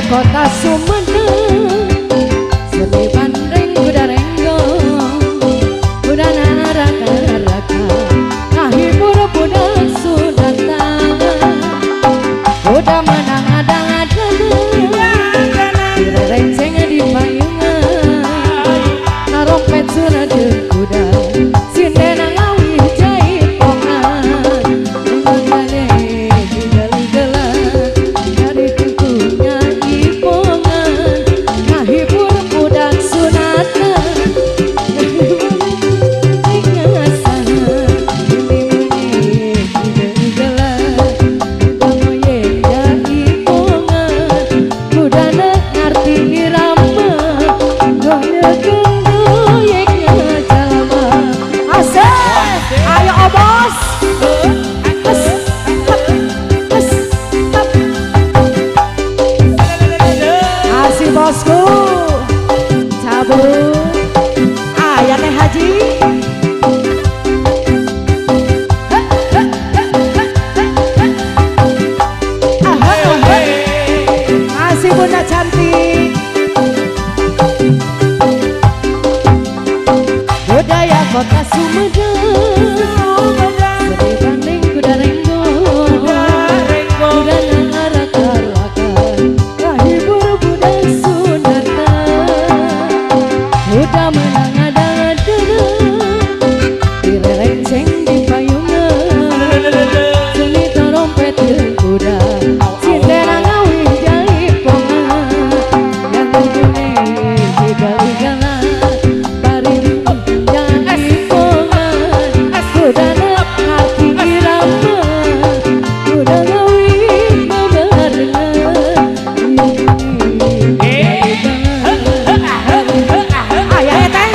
kota Sumedang, seni bandeng kuda renggo, kuda naraka-naraka, ngahibur budak Sundatan, kuda menang adang-adang, direnceng di payungan, narompet sunat kuda, sinden ngawi jaipongan, menggale digal-galan, dari tentunya ipongan, ngahibur budak Sunatan, ingasan, ini digal-galan, kuda moye jaipongan, kuda ngerti irama, gone genduyek jalma, asik, ayo obos. Asih bosku, cabut, ayah teh haji. Asih bunda cantik, budaya kota Sumedang, seni bandeng kuda renggo, kuda naraka-naraka, ngahibur budak Sundatan, kuda menang adang-adang, direnceng di payungan, seni trompet kuda, sinden ngawi jaipongan, yang ujungnya digal-galan, bari jaipongan, kuda hati irama, kuda ngawi bebarengan, ayah ya teh,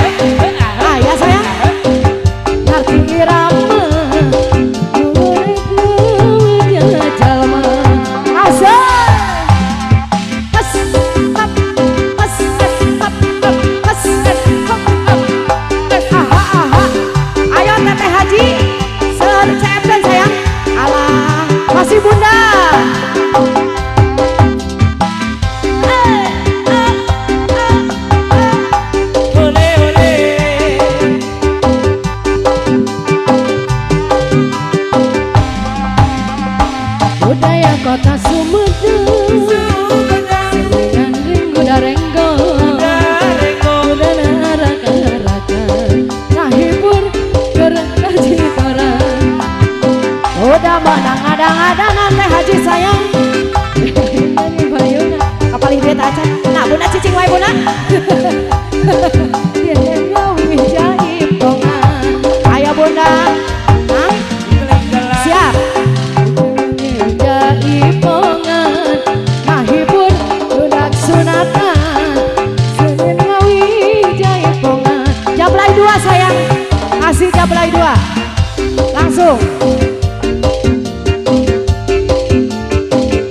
ayah sayang, ngerti irama, goreng-gorengnya jalma, asik. Ayo teteh haji, sercepkan sayang, alah masih bunda. Budaya kota Sumedang, seni gandring kuda renggo, kuda naraka-naraka, ngahibur gergaji torang, kuda menang adang-adangan teh haji sayang, nyanyi bayuna, kapalih duit acan, nah bunda cicing wae bunda, sinden ngawi jaipongan, ayo bunda, nah siap. Jaipongan, ngahibur budak Sunatan, sinden ngawi jaipongan, jablay 2 sayang, kasih jablay 2, langsung.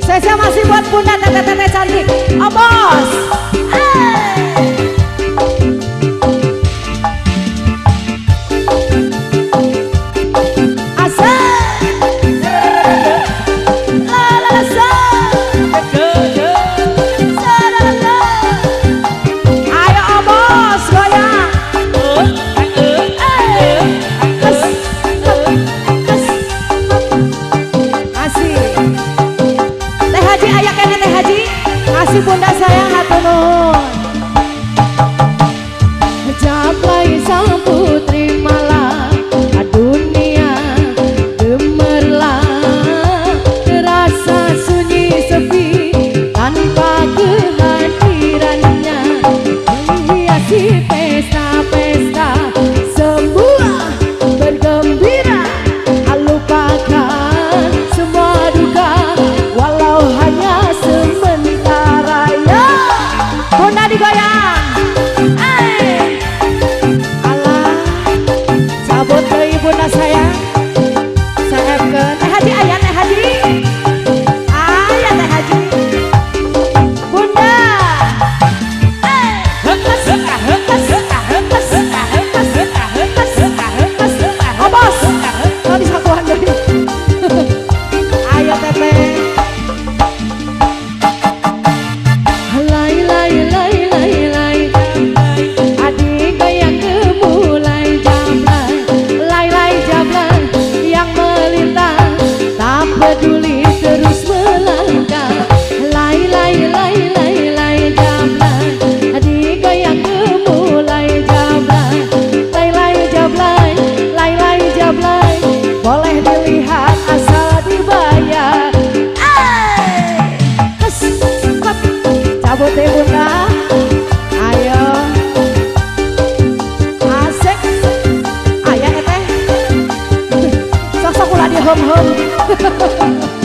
Saya masih buat bunda teteh-teteh cantik, oh bos. Sambut Bunda. Ayo. Asik. Aya teh. Sok-sok ulah di hum-hum.